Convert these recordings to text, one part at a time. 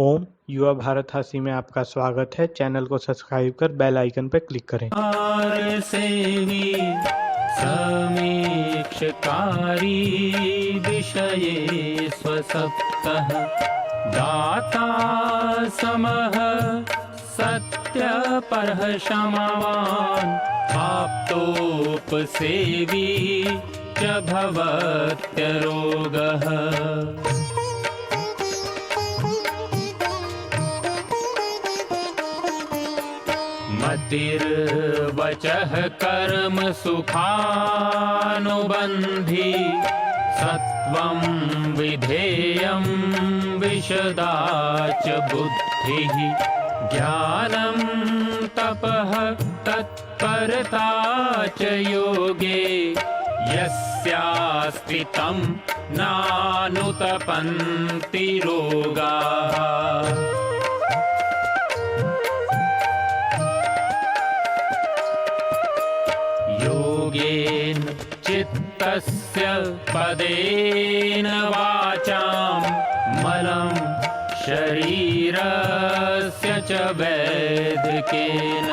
ओम युवा भारत हासी में आपका स्वागत है। चैनल को सब्सक्राइब कर बेल आइकन पर क्लिक करें। सेवी समीक्षकारी विषये स्वसप्तः दाता समः सत्यपरः क्षमावान् आप्तोपसेवी च भवत्यरोगः। मतिर्वचः कर्म सुखानुबन्धी सत्वं विधेयं विशदा च बुद्धिः ज्ञानं तपः तत्परता च योगे यस्यास्ति तं नानुतपन्ति रोगाः। योगेन चित्तस्य पदेन वाचां मलं शरीरस्य च वैदिकेन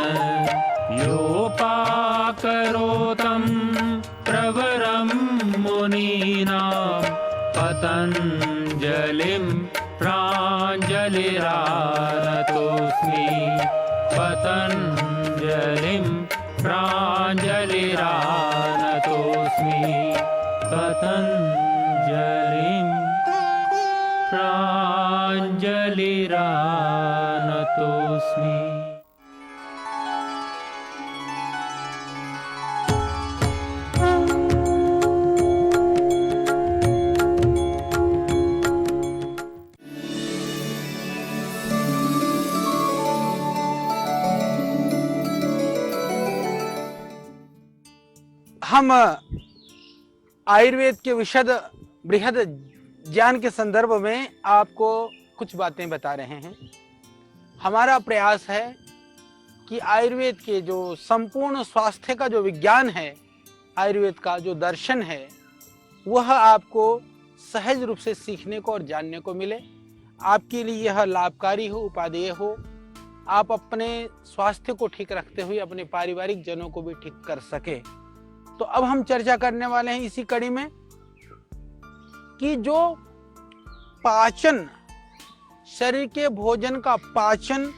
योपाकरोतं प्रवरं मुनीनां पतञ्जलिं प्राञ्जलिरानतोऽस्मि पतञ्जलिं प्राञ्जलिरानतोऽस्मि पतञ्जलिं प्राञ्जलिरानतोऽस्मि। हम आयुर्वेद के विशद बृहद ज्ञान के संदर्भ में आपको कुछ बातें बता रहे हैं। हमारा प्रयास है कि आयुर्वेद के जो संपूर्ण स्वास्थ्य का जो विज्ञान है, आयुर्वेद का जो दर्शन है, वह आपको सहज रूप से सीखने को और जानने को मिले। आपके लिए यह लाभकारी हो, उपादेय हो। आप अपने स्वास्थ्य को ठीक रखते हुए अपने पारिवारिक जनों को भी ठीक कर सके। तो अब हम चर्चा करने वाले हैं इसी कड़ी में कि जो पाचन, शरीर के भोजन का पाचन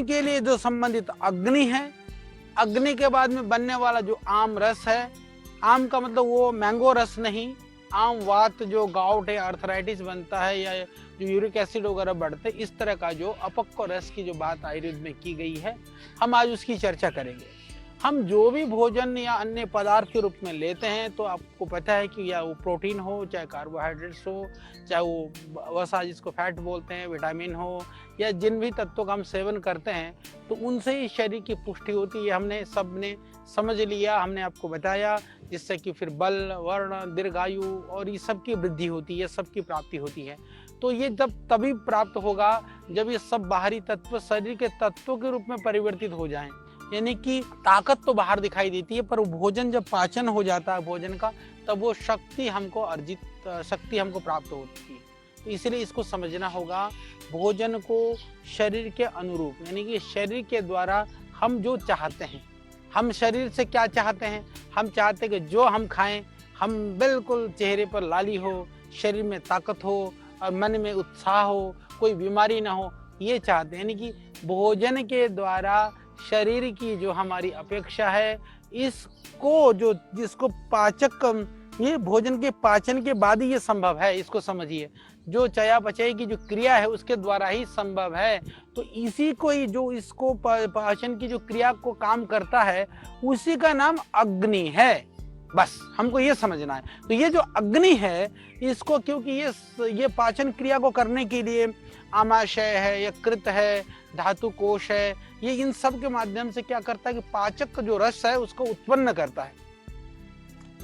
के लिए जो संबंधित अग्नि है, अग्नि के बाद में बनने वाला जो आम रस है, आम का मतलब वो मैंगो रस नहीं, आम वात जो गाउट है, आर्थराइटिस बनता है या जो यूरिक एसिड वगैरह बढ़ते, इस तरह का जो अपक्व रस की जो बात आयुर्वेद में की गई है, हम आज उसकी चर्चा करेंगे। हम जो भी भोजन या अन्य पदार्थ के रूप में लेते हैं तो आपको पता है कि या वो प्रोटीन हो, चाहे कार्बोहाइड्रेट्स हो, चाहे वो वसा जिसको फैट बोलते हैं, विटामिन हो, या जिन भी तत्वों का हम सेवन करते हैं तो उनसे ही शरीर की पुष्टि होती है। हमने सबने समझ लिया, हमने आपको बताया, जिससे कि फिर बल, वर्ण, दीर्घायु और ये सब की वृद्धि होती है, सबकी प्राप्ति होती है। तो ये जब तभी प्राप्त होगा जब ये सब बाहरी तत्व शरीर के तत्वों के रूप में परिवर्तित हो जाएं। यानी कि ताकत तो बाहर दिखाई देती है, पर वो भोजन जब पाचन हो जाता है भोजन का, तब वो शक्ति हमको प्राप्त होती है। तो इसलिए इसको समझना होगा, भोजन को शरीर के अनुरूप, यानी कि शरीर के द्वारा हम जो चाहते हैं, हम शरीर से क्या चाहते हैं, हम चाहते हैं कि जो हम खाएं, हम बिल्कुल चेहरे पर लाली हो, शरीर में ताकत हो और मन में उत्साह हो, कोई बीमारी ना हो, ये चाहते हैं। यानी कि भोजन के द्वारा शरीर की जो हमारी अपेक्षा है, इसको जिसको पाचक, ये भोजन के पाचन के बाद ही ये संभव है, इसको समझिए। जो चयापचय की जो क्रिया है उसके द्वारा ही संभव है। तो इसी को ही, जो इसको पाचन की जो क्रिया को काम करता है, उसी का नाम अग्नि है। बस हमको ये समझना है। तो ये जो अग्नि है, इसको क्योंकि ये पाचन क्रिया को करने के लिए आमाशय है, यकृत है, धातु कोश है, ये इन सब के माध्यम से क्या करता है कि पाचक का जो रस है उसको उत्पन्न करता है।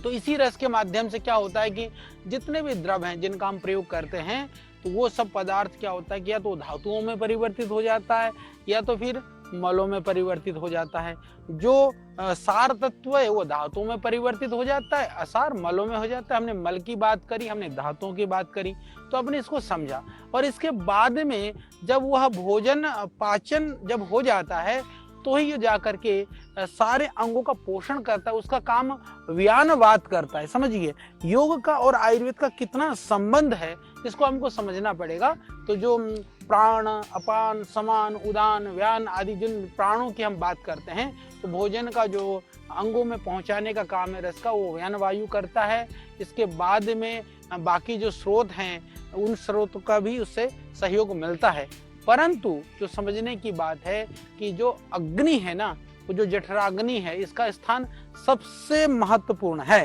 तो इसी रस के माध्यम से क्या होता है कि जितने भी द्रव हैं जिनका हम प्रयोग करते हैं, तो वो सब पदार्थ क्या होता है कि या तो धातुओं में परिवर्तित हो जाता है, या तो फिर मलों में परिवर्तित हो जाता है। जो सार तत्व है वो धातुओं में परिवर्तित हो जाता है, असार मलों में हो जाता है। हमने मल की बात करी, हमने धातुओं की बात करी, तो आपने इसको समझा। और इसके बाद में जब वह भोजन पाचन जब हो जाता है तो ही ये जाकर के सारे अंगों का पोषण करता है, उसका काम व्यानवात करता है। समझिए योग का और आयुर्वेद का कितना संबंध है, इसको हमको समझना पड़ेगा। तो जो प्राण, अपान, समान, उदान, व्यान आदि जिन प्राणों की हम बात करते हैं, तो भोजन का जो अंगों में पहुंचाने का काम है रस का, वो व्यान वायु करता है। इसके बाद में बाकी जो स्रोत हैं उन स्रोतों का भी उससे सहयोग मिलता है। परंतु जो समझने की बात है कि जो अग्नि है ना, वो जो जठराग्नि है, इसका स्थान सबसे महत्वपूर्ण है।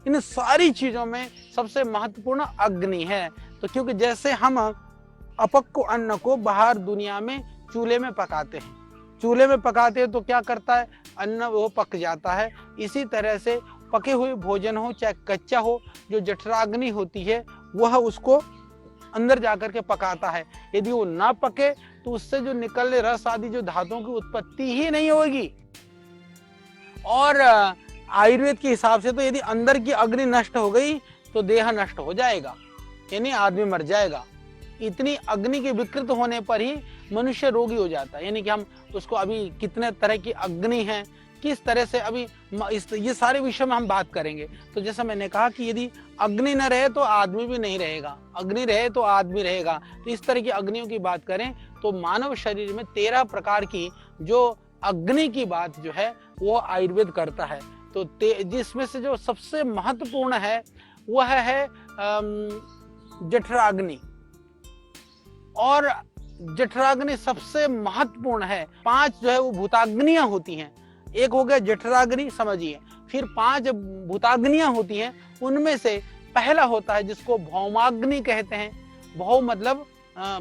इन सारी चीजों में सबसे महत्वपूर्ण अग्नि है। तो क्योंकि जैसे हम अपक्व अन्न को बाहर दुनिया में चूल्हे में पकाते हैं, चूल्हे में पकाते हैं तो क्या करता है, अन्न वो पक जाता है। इसी तरह से पके हुए भोजन हो चाहे कच्चा हो, जो जठराग्नि होती है वह उसको अंदर जाकर के पकाता है। यदि वो ना पके तो उससे जो निकलने रस आदि जो धातुओं की उत्पत्ति ही नहीं होगी। और आयुर्वेद के हिसाब से तो यदि अंदर की अग्नि नष्ट हो गई तो देह नष्ट हो जाएगा, यानी आदमी मर जाएगा। इतनी अग्नि के विकृत होने पर ही मनुष्य रोगी हो जाता है। यानी कि हम उसको अभी कितने तरह की अग्नि है, किस तरह से अभी ये सारे विषय में हम बात करेंगे। तो जैसा मैंने कहा कि यदि अग्नि न रहे तो आदमी भी नहीं रहेगा, अग्नि रहे तो आदमी रहेगा। तो इस तरह की अग्नियों की बात करें तो मानव शरीर में 13 प्रकार की जो अग्नि की बात जो है वो आयुर्वेद करता है। तो जिसमें से जो सबसे महत्वपूर्ण है वह है जठराग्नि। और जठराग्नि सबसे महत्वपूर्ण है। 5 जो है वो भूताग्नियां होती हैं। एक हो गया जठराग्नि, समझिए। फिर 5 भूताग्नियां होती हैं, उनमें से पहला होता है जिसको भौमाग्नि कहते हैं। भौ मतलब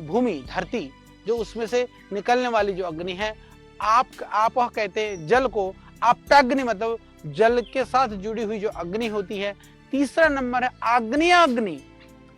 भूमि, धरती, जो उसमें से निकलने वाली जो अग्नि है। आप कहते हैं जल को। आप्याग्नि मतलब जल के साथ जुड़ी हुई जो अग्नि होती है। तीसरा नंबर है आग्नेयाग्नि।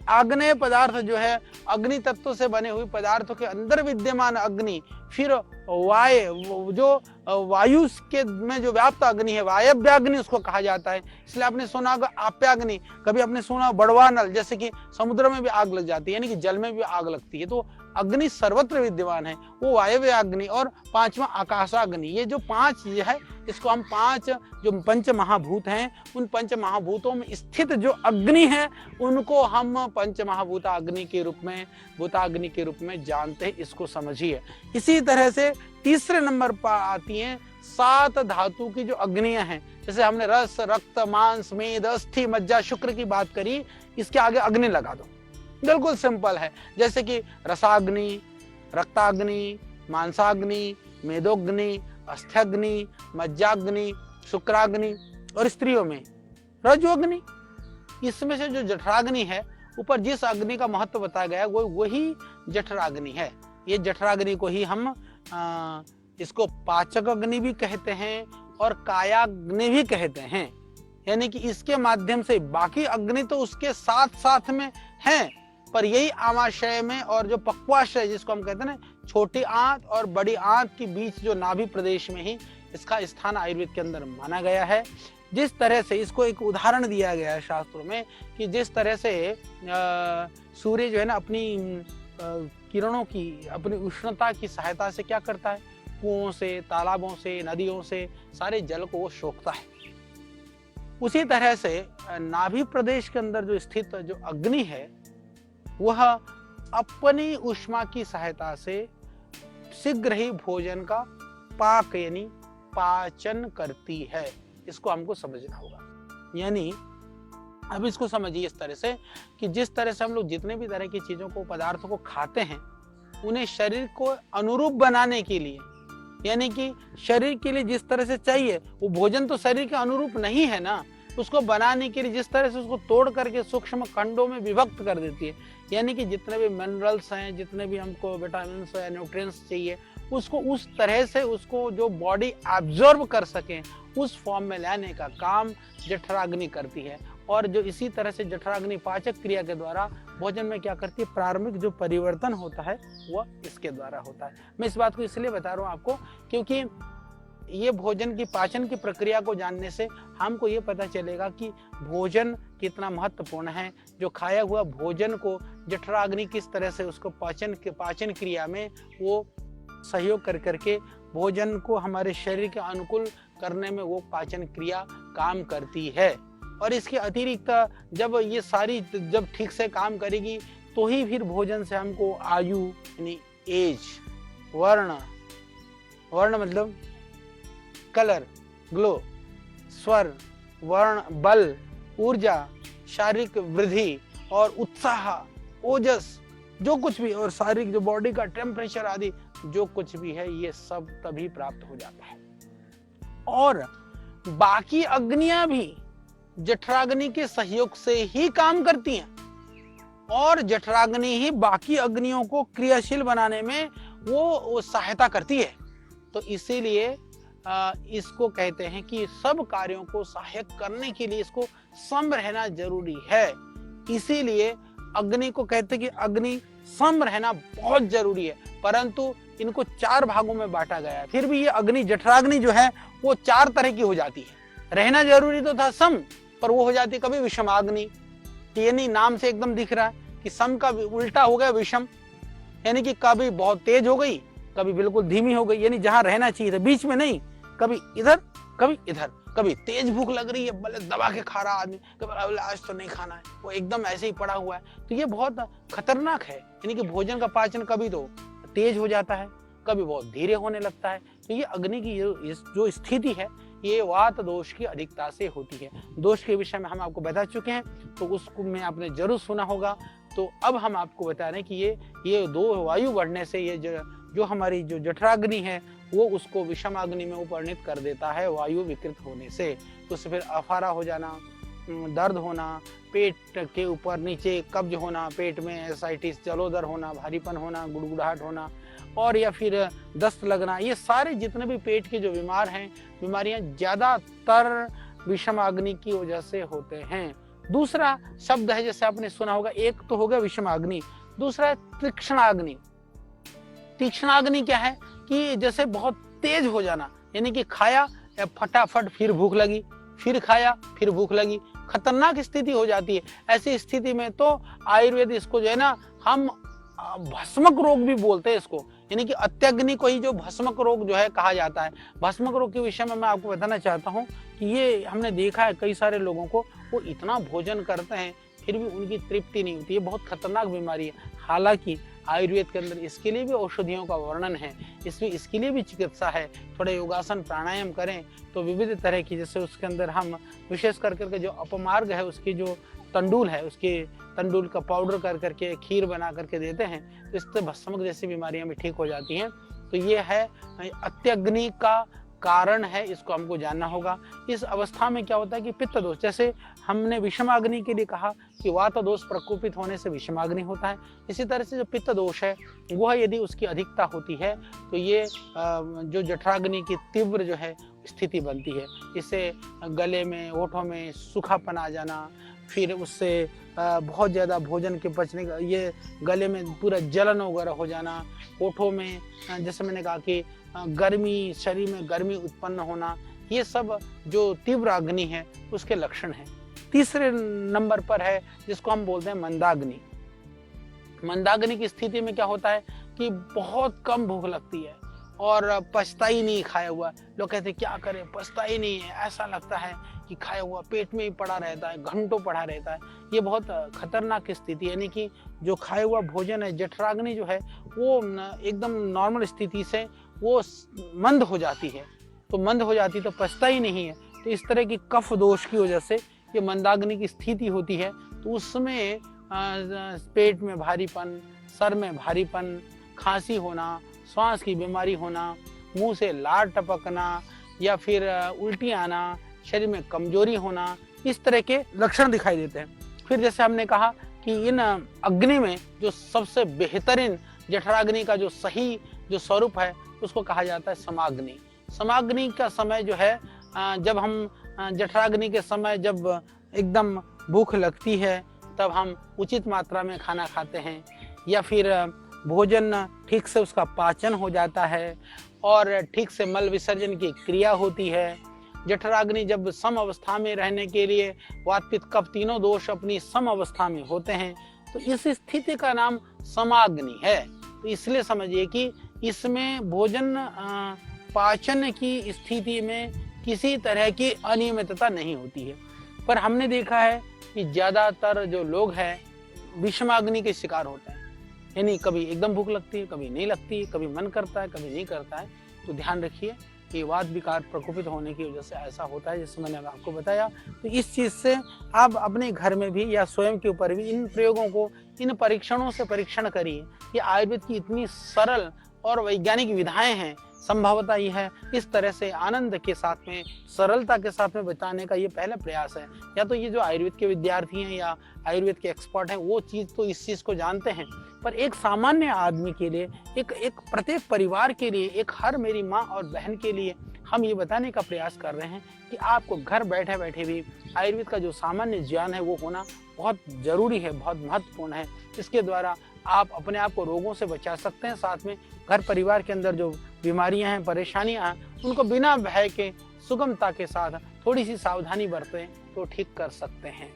आग्नेय पदार्थ जो है अग्नि तत्व से बने हुए पदार्थों के अंदर विद्यमान अग्नि। फिर जो वायु के में जो व्याप्त अग्नि है, वायव्याग्नि उसको कहा जाता है। इसलिए आपने सुना होगा आप्याग्नि, कभी आपने सुना बड़वा नल, जैसे कि समुद्र में भी आग लग जाती है, यानी कि जल में भी आग लगती है। तो अग्नि सर्वत्र विद्यमान है, वो वायव्य अग्नि। और 5वां आकाशाग्नि। ये जो 5 है इसको हम 5 जो पंच महाभूत हैं, उन पंच महाभूतों में स्थित जो अग्नि है उनको हम पंच महाभूत अग्नि के रूप में, भूताग्नि के रूप में जानते हैं। इसको समझिए। इसी तरह से तीसरे नंबर पर आती हैं 7 धातु की जो अग्नियां हैं। जैसे हमने रस, रक्त, मांस, मेद, अस्थि, मज्जा, शुक्र की बात करी, इसके आगे अग्नि लगा दो। बिल्कुल सिंपल है। जैसे कि रसाग्नि, रक्ताग्नि, मांसाग्नि, मेदोग्नि, अस्थ्याग्नि, मज्जाग्नि, शुक्राग्नि। और स्त्रियों में रजोग्नि। इसमें से जो जठराग्नि है, ऊपर जिस अग्नि का महत्व बताया गया वो वही जठराग्नि है। ये जठराग्नि को ही हम इसको पाचक अग्नि भी कहते हैं और कायाग्नि भी कहते हैं। यानी कि इसके माध्यम से बाकी अग्नि तो उसके साथ साथ में है, पर यही आमाशय में और जो पक्वाशय जिसको हम कहते हैं ना, छोटी आंत और बड़ी आंत के बीच जो नाभि प्रदेश में ही इसका स्थान आयुर्वेद के अंदर माना गया है। जिस तरह से इसको एक उदाहरण दिया गया है शास्त्रों में कि जिस तरह से सूर्य जो है ना अपनी किरणों की, अपनी उष्णता की सहायता से क्या करता है, कुओं से, तालाबों से, नदियों से सारे जल को वो सोखता है। उसी तरह से नाभि प्रदेश के अंदर जो स्थित जो अग्नि है वह अपनी ऊष्मा की सहायता से शीघ्र ही भोजन का पाक यानी पाचन करती है। इसको हमको समझना होगा। यानी अब इसको समझिए इस तरह से कि जिस तरह से हम लोग जितने भी तरह की चीजों को, पदार्थों को खाते हैं, उन्हें शरीर को अनुरूप बनाने के लिए, यानी कि शरीर के लिए जिस तरह से चाहिए वो भोजन तो शरीर के अनुरूप नहीं है ना, उसको बनाने के लिए जिस तरह से उसको तोड़ करके सूक्ष्म खंडों में विभक्त कर देती है। यानी कि जितने भी मिनरल्स हैं, जितने भी हमको विटामिन या न्यूट्रिएंट्स चाहिए, उसको उस तरह से उसको जो बॉडी एब्जॉर्ब कर सके उस फॉर्म में लाने का काम जठराग्नि करती है। और जो इसी तरह से जठराग्नि पाचक क्रिया के द्वारा भोजन में क्या करती है, प्रारंभिक जो परिवर्तन होता है वह इसके द्वारा होता है। मैं इस बात को इसलिए बता रहा हूँ आपको क्योंकि ये भोजन की पाचन की प्रक्रिया को जानने से हमको ये पता चलेगा कि भोजन कितना महत्वपूर्ण है। जो खाया हुआ भोजन को जठराग्नि किस तरह से उसको पाचन क्रिया में वो सहयोग कर करके भोजन को हमारे शरीर के अनुकूल करने में वो पाचन क्रिया काम करती है। और इसके अतिरिक्त जब ये सारी जब ठीक से काम करेगी तो ही फिर भोजन से हमको आयु यानी एज, वर्ण मतलब कलर, ग्लो, स्वर, वर्ण, बल, ऊर्जा, शारीरिक वृद्धि और उत्साह, ओजस, जो कुछ भी, और शारीरिक जो बॉडी का टेम्परेचर आदि जो कुछ भी है ये सब तभी प्राप्त हो जाता है। और बाकी अग्नियां भी जठराग्नि के सहयोग से ही काम करती हैं और जठराग्नि ही बाकी अग्नियों को क्रियाशील बनाने में वो सहायता करती है। तो इसीलिए इसको कहते हैं कि सब कार्यों को सहायक करने के लिए इसको सम रहना जरूरी है। इसीलिए अग्नि को कहते हैं कि अग्नि सम रहना बहुत जरूरी है। परंतु इनको 4 भागों में बांटा गया है। फिर भी ये अग्नि जठराग्नि जो है वो 4 तरह की हो जाती है। रहना जरूरी तो था सम, पर वो हो जाती है कभी विषमाग्नि। यानी नाम से एकदम दिख रहा है कि सम का उल्टा हो गया विषम, यानी कि कभी बहुत तेज हो गई, कभी बिल्कुल धीमी हो गई, यानी जहां रहना चाहिए था बीच में नहीं, कभी इधर कभी इधर, कभी तेज भूख लग रही है भले दबा के खा रहा आदमी, कभी आज तो नहीं खाना है, वो एकदम ऐसे ही पड़ा हुआ है। तो ये बहुत खतरनाक है। यानी कि भोजन का पाचन कभी तो तेज हो जाता है, कभी बहुत धीरे होने लगता है। तो ये अग्नि की जो स्थिति है ये वात दोष की अधिकता से होती है। दोष के विषय में हम आपको बता चुके हैं, तो उसको में आपने जरूर सुना होगा। तो अब हम आपको बता रहे हैं कि ये 2 वायु बढ़ने से ये जो हमारी जो जठराग्नि है वो उसको विषमाग्नि में परिणत कर देता है वायु विकृत होने से। तो उससे फिर अफारा हो जाना, दर्द होना, पेट के ऊपर नीचे कब्ज होना, पेट में एसाइटिस, जलोदर होना, भारीपन होना, गुड़गुड़ाहट होना, और या फिर दस्त लगना, ये सारे जितने भी पेट के जो बीमारियां ज्यादातर विषमाग्नि की वजह से होते हैं। दूसरा शब्द है जैसे आपने सुना होगा, एक तो हो गया विषमाग्नि, दूसरा है तीक्ष्णाग्नि। तीक्ष्णाग्नि क्या है कि जैसे बहुत तेज हो जाना, यानी कि खाया फटाफट फिर भूख लगी, फिर खाया फिर भूख लगी, खतरनाक स्थिति हो जाती है। ऐसी स्थिति में तो आयुर्वेद इसको जो है ना हम भस्मक रोग भी बोलते हैं इसको, यानी कि अत्यग्नि को ही जो भस्मक रोग जो है कहा जाता है। भस्मक रोग के विषय में मैं आपको बताना चाहता हूँ कि ये हमने देखा है कई सारे लोगों को, वो इतना भोजन करते हैं फिर भी उनकी तृप्ति नहीं होती। ये बहुत खतरनाक बीमारी है। हालांकि आयुर्वेद के अंदर इसके लिए भी औषधियों का वर्णन है, इसके लिए भी चिकित्सा है। थोड़े योगासन प्राणायाम करें तो विविध तरह की, जैसे उसके अंदर हम विशेष करके जो अपमार्ग है उसकी जो तंडुल है, उसके तंडुल का पाउडर कर करके खीर बना करके देते हैं, तो इससे भस्मक जैसी बीमारियां भी ठीक हो जाती हैं। तो ये है अत्यग्नि का कारण है, इसको हमको जानना होगा। इस अवस्था में क्या होता है कि पित्त दोष, जैसे हमने विषमाग्नि के लिए कहा कि वात दोष प्रकोपित होने से विषमाग्नि होता है, इसी तरह से जो पित्त दोष है वह यदि उसकी अधिकता होती है तो ये जो जठराग्नि की तीव्र जो है स्थिति बनती है। इससे गले में, होठों में सूखापन आ जाना, फिर उससे बहुत ज़्यादा भोजन के पचने का, ये गले में पूरा जलन वगैरह हो जाना, होठों में जैसे मैंने कहा कि गर्मी, शरीर में गर्मी उत्पन्न होना, ये सब जो तीव्र अग्नि है उसके लक्षण हैं। तीसरे नंबर पर है जिसको हम बोलते हैं मंदाग्नि। मंदाग्नि की स्थिति में क्या होता है कि बहुत कम भूख लगती है और पचता ही नहीं खाया हुआ। लोग कहते हैं क्या करें, पचता ही नहीं है, ऐसा लगता है कि खाया हुआ पेट में ही पड़ा रहता है, घंटों पड़ा रहता है। ये बहुत खतरनाक स्थिति, यानी कि जो खाया हुआ भोजन है, जठराग्नि जो है वो एकदम नॉर्मल स्थिति से वो मंद हो जाती है। तो मंद हो जाती तो पचता ही नहीं है। तो इस तरह की कफ दोष की वजह से ये मंदाग्नि की स्थिति होती है। तो उसमें पेट में भारीपन, सर में भारीपन, खांसी होना, श्वास की बीमारी होना, मुंह से लार टपकना या फिर उल्टी आना, शरीर में कमजोरी होना, इस तरह के लक्षण दिखाई देते हैं। फिर जैसे हमने कहा कि इन अग्नि में जो सबसे बेहतरीन जठराग्नि का जो सही जो स्वरूप है उसको कहा जाता है समाग्नि। समाग्नि का समय जो है जब हम जठराग्नि के समय जब एकदम भूख लगती है तब हम उचित मात्रा में खाना खाते हैं, या फिर भोजन ठीक से उसका पाचन हो जाता है और ठीक से मल विसर्जन की क्रिया होती है। जठराग्नि जब सम अवस्था में रहने के लिए वात पित्त कफ तीनों दोष अपनी सम अवस्था में होते हैं, तो इस स्थिति का नाम समाग्नि है। तो इसलिए समझिए कि इसमें भोजन पाचन की स्थिति में किसी तरह की अनियमितता नहीं होती है। पर हमने देखा है कि ज्यादातर जो लोग हैं विषमाग्नि के शिकार होते हैं, यानी कभी एकदम भूख लगती है, कभी नहीं लगती, कभी मन करता है, कभी नहीं करता है। तो ध्यान रखिए कि वात विकार प्रकोपित होने की वजह से ऐसा होता है, जैसे मैंने आपको बताया। तो इस चीज से आप अपने घर में भी या स्वयं के ऊपर भी इन प्रयोगों को, इन परीक्षणों से परीक्षण करिए। ये आयुर्वेद की इतनी सरल और वैज्ञानिक विधाएं हैं, संभवतः यह है इस तरह से आनंद के साथ में, सरलता के साथ में बताने का ये पहला प्रयास है। या तो ये जो आयुर्वेद के विद्यार्थी हैं या आयुर्वेद के एक्सपर्ट हैं वो चीज़ तो इस चीज़ को जानते हैं, पर एक सामान्य आदमी के लिए, एक प्रत्येक परिवार के लिए, एक हर मेरी माँ और बहन के लिए हम ये बताने का प्रयास कर रहे हैं कि आपको घर बैठे बैठे भी आयुर्वेद का जो सामान्य ज्ञान है वो होना बहुत जरूरी है, बहुत महत्वपूर्ण है। इसके द्वारा आप अपने आप को रोगों से बचा सकते हैं, साथ में घर परिवार के अंदर जो बीमारियां हैं, परेशानियां हैं, उनको बिना भय के सुगमता के साथ थोड़ी सी सावधानी बरतें तो ठीक कर सकते हैं।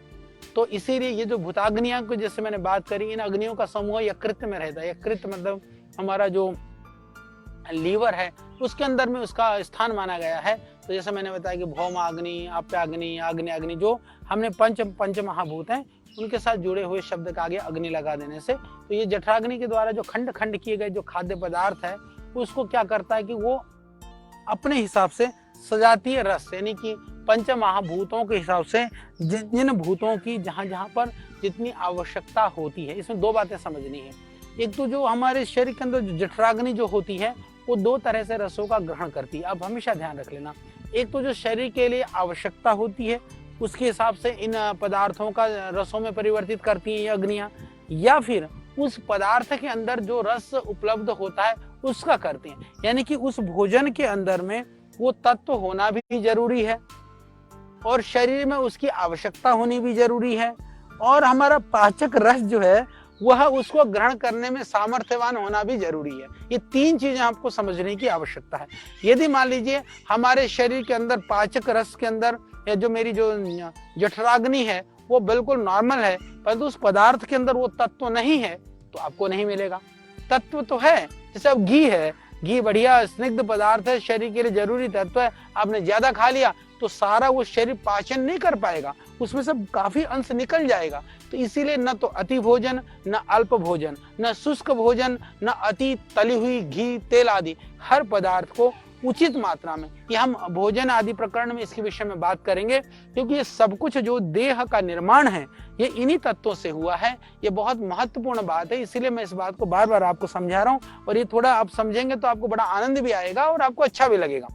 तो इसीलिए ये जो भूताग्नियां को जैसे मैंने बात करी, इन अग्नियों का समूह यकृत में रहता है। यकृत मतलब हमारा जो लीवर है उसके अंदर में उसका स्थान माना गया है। तो जैसे मैंने बताया कि भौमाग्नि, आप्याग्नि, आग्नेयाग्नि, जो हमने पंच महाभूत हैं उनके साथ जुड़े हुए शब्द का आगे अग्नि लगा देने से, तो ये जठराग्नि के द्वारा जो खंड खंड किए गए जो खाद्य पदार्थ है उसको क्या करता है कि वो अपने हिसाब से सजातीय रस, यानी कि पंच महाभूतों के हिसाब से जिन भूतों की जहाँ जहाँ पर जितनी आवश्यकता होती है। इसमें दो बातें समझनी है। एक तो जो हमारे शरीर के अंदर जो जठराग्नि जो होती है वो दो तरह से रसों का ग्रहण करती है। अब हमेशा ध्यान रख लेना, एक तो जो शरीर के लिए आवश्यकता होती है उसके हिसाब से इन पदार्थों का रसों में परिवर्तित करती है ये अग्नियां, या फिर उस पदार्थ के अंदर जो रस उपलब्ध होता है उसका करती हैं। यानी कि उस भोजन के अंदर में वो तत्व होना भी जरूरी है और शरीर में उसकी आवश्यकता होनी भी जरूरी है, और हमारा पाचक रस जो है वह उसको ग्रहण करने में सामर्थ्यवान होना भी जरूरी है। ये तीन चीजें आपको समझने की आवश्यकता है। यदि मान लीजिए हमारे शरीर के अंदर पाचक रस के अंदर या जो मेरी जो जठराग्नि है वो बिल्कुल नॉर्मल है, परंतु उस पदार्थ के अंदर वो तत्व नहीं है तो आपको नहीं मिलेगा। तत्व तो है, जैसे अब घी है, घी बढ़िया स्निग्ध पदार्थ है, शरीर के लिए जरूरी तत्व है, आपने ज्यादा खा लिया तो सारा वो शरीर पाचन नहीं कर पाएगा, उसमें से काफी अंश निकल जाएगा। तो इसीलिए न तो अति भोजन, न अल्प भोजन, न शुष्क भोजन, न अति तली हुई घी तेल आदि, हर पदार्थ को उचित मात्रा में, ये हम भोजन आदि प्रकरण में इसके विषय में बात करेंगे, क्योंकि ये सब कुछ जो देह का निर्माण है ये इन्हीं तत्वों से हुआ है। ये बहुत महत्वपूर्ण बात है, इसीलिए मैं इस बात को बार बार आपको समझा रहा हूँ, और ये थोड़ा आप समझेंगे तो आपको बड़ा आनंद भी आएगा और आपको अच्छा भी लगेगा।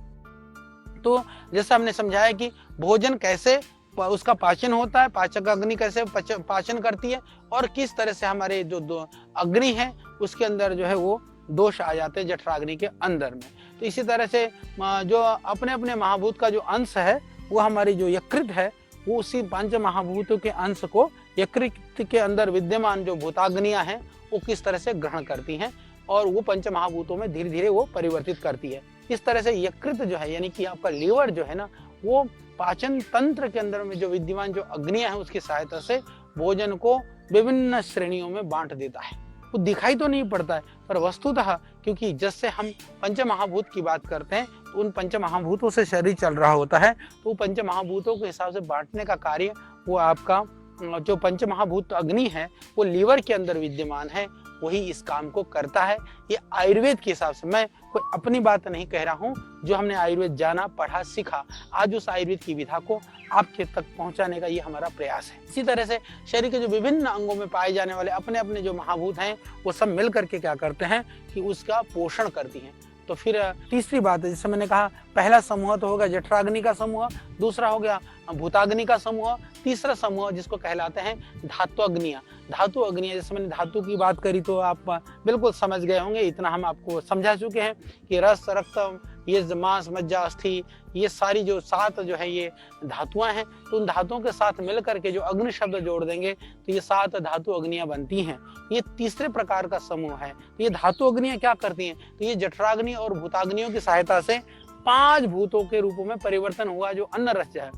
तो जैसा हमने समझाया कि भोजन कैसे उसका पाचन होता है, पाचक अग्नि कैसे पाचन करती है, और किस तरह से हमारे जो दो अग्नि है उसके अंदर जो है वो दोष आ जाते हैं जठराग्नि के अंदर में। तो इसी तरह से जो अपने अपने महाभूत का जो अंश है वो हमारी जो यकृत है वो उसी पंच महाभूतों के अंश को यकृत के अंदर विद्यमान जो भूताग्नियां हैं वो किस तरह से ग्रहण करती हैं और वो पंच महाभूतों में धीरे धीरे वो परिवर्तित करती है। इस तरह से यकृत जो है यानी कि आपका लीवर जो है ना, वो पाचन तंत्र के अंदर में जो विद्यमान जो अग्नियां हैं उसकी सहायता से भोजन को विभिन्न श्रेणियों में बांट देता है। वो दिखाई तो नहीं पड़ता है, पर वस्तुतः क्योंकि जैसे हम पंच महाभूत की बात करते हैं तो उन पंच महाभूतों से शरीर चल रहा होता है, तो वो पंच महाभूतों के हिसाब से बांटने का कार्य वो आपका जो पंच महाभूत अग्नि है वो लीवर के अंदर विद्यमान है, वही इस काम को करता है। ये आयुर्वेद के हिसाब से, मैं कोई अपनी बात नहीं कह रहा हूँ, जो हमने आयुर्वेद जाना, पढ़ा, सीखा, आज उस आयुर्वेद की विधा को आपके तक पहुंचाने का ये हमारा प्रयास है। इसी तरह से शरीर के जो विभिन्न अंगों में पाए जाने वाले अपने अपने जो महाभूत हैं वो सब मिल करके क्या करते हैं कि उसका पोषण करती हैं। तो फिर तीसरी बात है, जैसे मैंने कहा पहला समूह तो होगा जठराग्नि का समूह, दूसरा हो गया भूताग्नि का समूह, तीसरा समूह जिसको कहलाते हैं धातु अग्नियां। धातु अग्नियां, जैसे मैंने धातु की बात करी तो आप बिल्कुल समझ गए होंगे, इतना हम आपको समझा चुके हैं कि रस, रक्त, ये मांस मज्जा अस्थि, ये सारी जो 7 जो है ये धातुआं हैं, तो उन धातुओं के साथ मिल करके जो अग्नि शब्द जोड़ देंगे तो ये 7 धातु अग्नियां बनती हैं। ये तीसरे प्रकार का समूह है। तो ये धातु अग्नियां क्या करती हैं, तो ये जठराग्नि और भूताग्नियों की सहायता से 5 भूतों के रूपों में परिवर्तन हुआ जो अन्न रस है।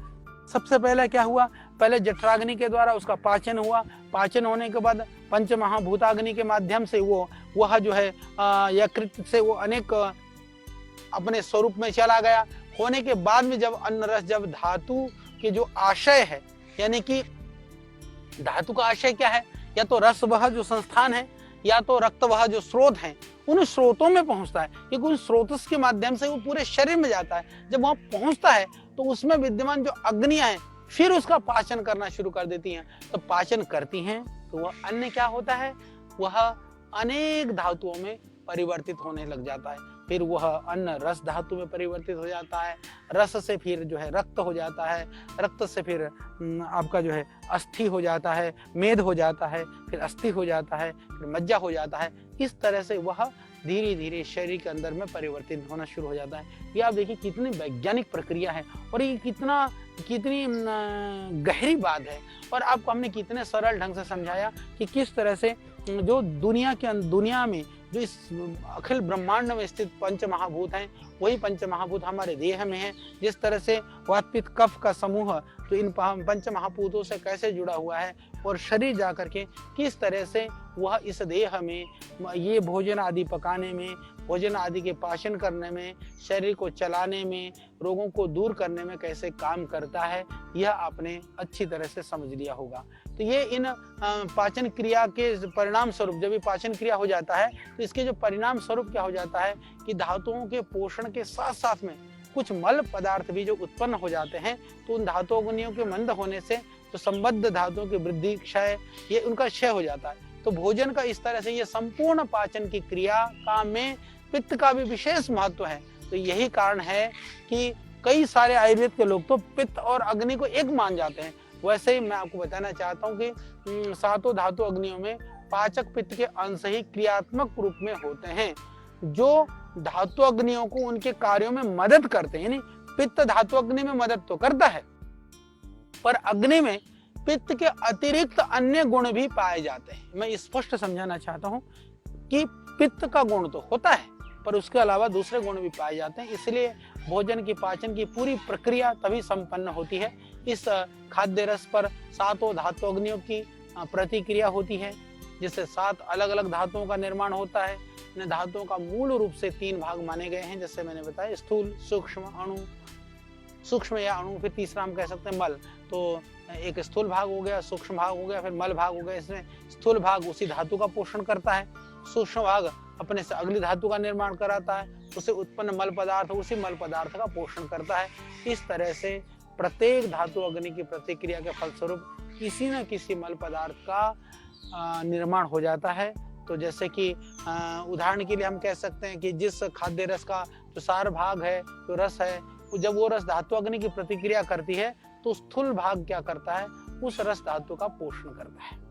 सबसे पहले क्या हुआ, पहले जठराग्नि के द्वारा उसका पाचन हुआ, पाचन होने के बाद पंच महाभूताग्नि के माध्यम से वह जो है यकृत से वो अनेक अपने स्वरूप में चला गया। होने के बाद में जब अन्न रस, जब धातु के जो आशय है, यानी कि धातु का आशय क्या है, या तो रस वह जो संस्थान है, या तो रक्त वह जो स्रोत है, उन स्रोतों में पहुंचता है, क्योंकि उन स्रोतों के माध्यम से वो पूरे शरीर में जाता है। जब वहां पहुंचता है तो उसमें विद्यमान जो अग्नियां हैं फिर उसका पाचन करना शुरू कर देती हैं। तो पाचन करती हैं तो वह अन्न क्या होता है, वह अनेक धातुओं में परिवर्तित होने लग जाता है। फिर वह अन्न रस धातु में परिवर्तित हो जाता है, रस से फिर जो है रक्त हो जाता है, रक्त से फिर आपका जो है अस्थि हो जाता है, मेद हो जाता है, फिर अस्थि हो जाता है, फिर मज्जा हो जाता है। इस तरह से वह धीरे धीरे शरीर के अंदर में परिवर्तित होना शुरू हो जाता है। ये आप देखिए कितनी वैज्ञानिक प्रक्रिया है और ये कितनी गहरी बात है, और आपको हमने कितने सरल ढंग से समझाया कि किस तरह से जो दुनिया में जो इस अखिल ब्रह्मांड में स्थित पंच महाभूत हैं, वही पंच महाभूत हमारे देह में है। जिस तरह से वात पित्त कफ का समूह तो इन पंच महाभूतों से कैसे जुड़ा हुआ है, और शरीर जाकर के किस तरह से वह इस देह में ये भोजन आदि पकाने में, भोजन आदि के पाचन करने में, शरीर को चलाने में, रोगों को दूर करने में कैसे काम करता है, यह आपने अच्छी तरह से समझ लिया होगा। तो ये इन पाचन क्रिया के परिणाम स्वरूप, जब ये पाचन क्रिया हो जाता है तो इसके जो परिणाम स्वरूप क्या हो जाता है कि धातुओं के पोषण के साथ साथ में कुछ मल पदार्थ भी जो उत्पन्न हो जाते हैं, तो उन धातु अग्नियों के मंद होने से तो संबद्ध धातुओं की वृद्धि, क्षय, ये उनका क्षय हो जाता है। तो भोजन का इस तरह से ये संपूर्ण पाचन की क्रिया का में पित्त का भी विशेष महत्व है। तो यही कारण है कि कई सारे आयुर्वेद के लोग तो पित्त और अग्नि को एक मान जाते हैं। वैसे ही मैं आपको बताना चाहता हूँ कि 7 धातु अग्नियों में पाचक पित्त के अंश ही क्रियात्मक रूप में होते हैं, जो धातु अग्नियों को उनके कार्यों में मदद करते हैं। यानी पित्त धातु अग्नि में मदद तो करता है, पर अग्नि में पित्त के अतिरिक्त अन्य गुण भी पाए जाते हैं। मैं स्पष्ट समझाना चाहता हूं कि पित्त का गुण तो होता है, पर उसके अलावा दूसरे गुण भी पाए जाते हैं। इसलिए भोजन की पाचन की पूरी प्रक्रिया तभी संपन्न होती है। इस खाद्य रस पर 7 धातु अग्नियों की प्रतिक्रिया होती है, जिससे 7 अलग अलग धातुओं का निर्माण होता है। इन धातुओं का मूल रूप से 3 भाग माने गए हैं, जैसे मैंने बताया, स्थूल, सूक्ष्म या अणु, फिर तीसरा हम कह सकते हैं मल। तो एक स्थूल भाग हो गया, सूक्ष्म भाग हो गया, फिर मल भाग हो गया। इसमें स्थूल भाग उसी धातु का पोषण करता है, सूक्ष्म भाग अपने से अगली धातु का निर्माण कराता है, उसे उत्पन्न मल पदार्थ उसी मल पदार्थ का पोषण करता है। इस तरह से प्रत्येक धातु अग्नि की प्रतिक्रिया के फलस्वरूप किसी न किसी मल पदार्थ का निर्माण हो जाता है। तो जैसे कि उदाहरण के लिए हम कह सकते हैं कि जिस खाद्य रस का जो सार भाग है, जो रस है, जब वो रस धातु अग्नि की प्रतिक्रिया करती है तो स्थूल भाग क्या करता है, उस रस धातु का पोषण करता है।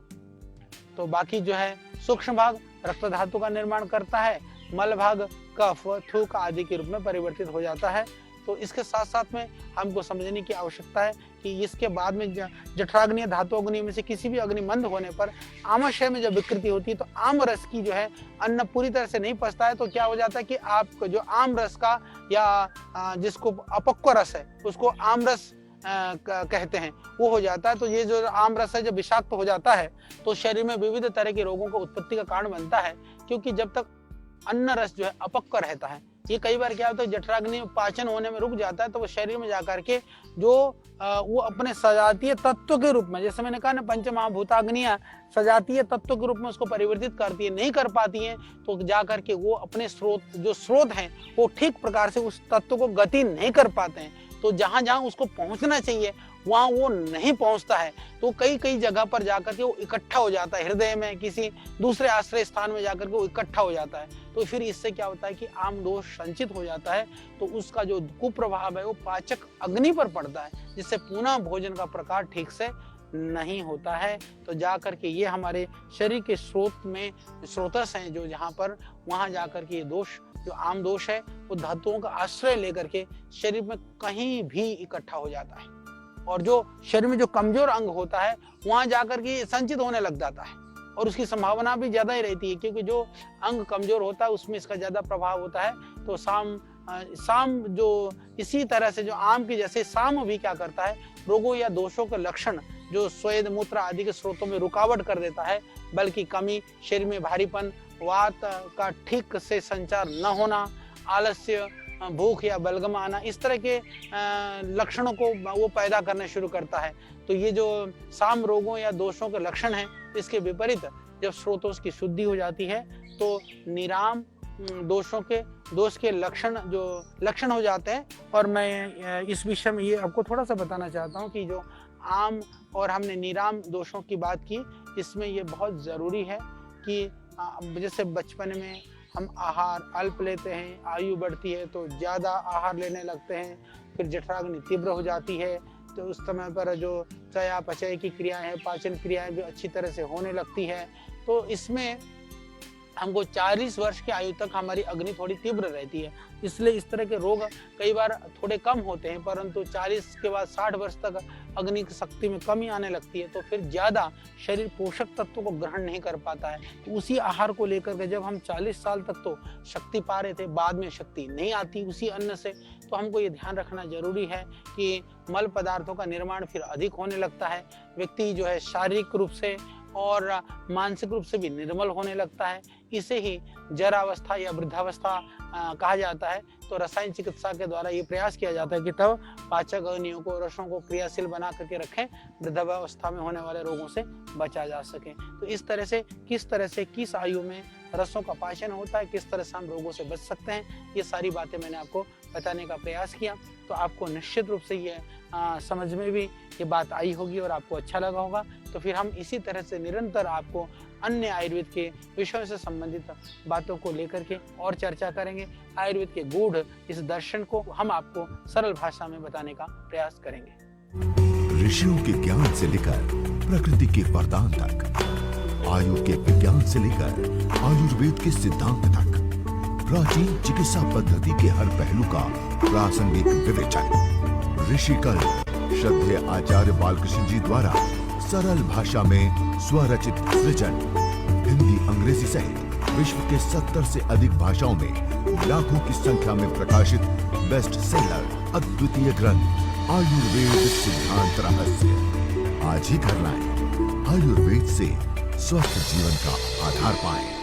तो बाकी जो है सूक्ष्म भाग रक्त धातु का निर्माण करता है, मल भाग कफ, थूक आदि के रूप में परिवर्तित हो जाता है। तो इसके साथ साथ में हमको समझने की आवश्यकता है कि इसके बाद में जठराग्नि धातु अग्नि में से किसी भी अग्नि मंद होने पर आमाशय में जब विकृति होती है तो आम रस की जो है अन्न पूरी तरह से नहीं पचता है। तो क्या हो जाता है कि आपको जो आम रस का या जिसको अपक्व रस है उसको आम रस कहते हैं, वो हो जाता है। तो ये जो आम रस है जब विषाक्त हो जाता है तो शरीर में विविध तरह के रोगों को उत्पत्ति का कारण बनता है, क्योंकि जब तक अन्न रस जो है अपक्व रहता है, ये कई बार क्या होता है जठराग्नि पाचन होने में रुक जाता है, तो वो शरीर में जाकर के जो वो अपने सजातीय तत्व के रूप में, जैसे मैंने कहा ना, पंच महाभूताग्नियां सजातीय तत्व के रूप में उसको परिवर्तित करती है, नहीं कर पाती हैं, तो जाकर के वो अपने स्रोत हैं वो ठीक प्रकार से उस तत्व को गति नहीं कर पाते हैं। तो जहां जहां उसको पहुंचना चाहिए वहां वो नहीं पहुंचता है, तो कई जगह पर जाकर के वो इकट्ठा हो जाता है, हृदय में किसी दूसरे आश्रय स्थान में जाकर के वो इकट्ठा हो जाता है। तो फिर इससे क्या होता है कि आम दोष संचित हो जाता है, तो उसका जो कुप्रभाव है वो पाचक अग्नि पर पड़ता है, जिससे पुनः भोजन का प्रकार ठीक से नहीं होता है। तो जा कर के ये हमारे शरीर के स्रोतस हैं जो जहाँ पर वहाँ जा कर के ये दोष जो आम दोष है वो धातुओं का आश्रय लेकर के शरीर में कहीं भी इकट्ठा हो जाता है और जो शरीर में जो कमजोर अंग होता है वहां जाकर के संचित होने लग जाता है और उसकी संभावना भी ज्यादा ही रहती है क्योंकि जो अंग कमजोर होता है उसमें इसका ज्यादा प्रभाव होता है। तो साम जो इसी तरह से जो आम की जैसे साम भी क्या करता है, रोगों या दोषों के लक्षण जो स्वेद मूत्र आदि के स्रोतों में रुकावट कर देता है, बल्कि कमी, शरीर में भारीपन, वात का ठीक से संचार न होना, आलस्य, भूख या बलगम आना, इस तरह के लक्षणों को वो पैदा करना शुरू करता है। तो ये जो साम रोगों या दोषों के लक्षण हैं, इसके विपरीत जब स्रोतों की शुद्धि हो जाती है तो निराम दोष के लक्षण हो जाते हैं। और मैं इस विषय में ये आपको थोड़ा सा बताना चाहता हूँ कि जो आम और हमने निराम दोषों की बात की, इसमें ये बहुत ज़रूरी है कि जैसे बचपन में हम आहार अल्प लेते हैं, आयु बढ़ती है तो ज़्यादा आहार लेने लगते हैं, फिर जठराग्नि तीव्र हो जाती है, तो उस समय पर जो चयापचय की क्रियाएं हैं, पाचन क्रियाएं भी अच्छी तरह से होने लगती है। तो इसमें हमको 40 वर्ष की आयु तक हमारी अग्नि थोड़ी तीव्र रहती है, इसलिए इस तरह के रोग कई बार थोड़े कम होते हैं, परंतु 40 के बाद 60 वर्ष तक अग्नि की शक्ति में कमी आने लगती है, तो फिर ज़्यादा शरीर पोषक तत्वों को ग्रहण नहीं कर पाता है। तो उसी आहार को लेकर के जब हम 40 साल तक तो शक्ति पा रहे थे, बाद में शक्ति नहीं आती उसी अन्न से, तो हमको ये ध्यान रखना जरूरी है कि मल पदार्थों का निर्माण फिर अधिक होने लगता है, व्यक्ति जो है शारीरिक रूप से और मानसिक रूप से भी निर्मल होने लगता है। इसे ही जरावस्था या वृद्धावस्था कहा जाता है। तो रसायन चिकित्सा के द्वारा ये प्रयास किया जाता है कि तब पाचक अग्नियों को, रसों को क्रियाशील बना करके रखें, वृद्धावस्था में होने वाले रोगों से बचा जा सके। तो इस तरह से किस आयु में रसों का पाचन होता है, किस तरह से हम रोगों से बच सकते हैं, ये सारी बातें मैंने आपको बताने का प्रयास किया। तो आपको निश्चित रूप से ये समझ में भी ये बात आई होगी और आपको अच्छा लगा होगा। तो फिर हम इसी तरह से निरंतर आपको अन्य आयुर्वेद के विषयों से संबंधित बातों को लेकर के और चर्चा करेंगे। आयुर्वेद के गूढ़ इस दर्शन को हम आपको सरल भाषा में बताने का प्रयास करेंगे। ऋषियों के ज्ञान से लेकर प्रकृति के वरदान तक, आयु के विज्ञान से लेकर आयुर्वेद के सिद्धांत तक, प्राचीन चिकित्सा पद्धति के हर पहलू का प्रासंगिक विवेचन। ऋषिकल श्रद्धेय आचार्य बालकृष्ण जी द्वारा सरल भाषा में स्वरचित सृजन, हिंदी, अंग्रेजी सहित विश्व के 70 से अधिक भाषाओं में लाखों की संख्या में प्रकाशित बेस्ट सेलर अद्वितीय ग्रंथ आयुर्वेद सिद्धांत रहस्य। आज ही घर लाएं, आयुर्वेद से स्वस्थ जीवन का आधार पाएं।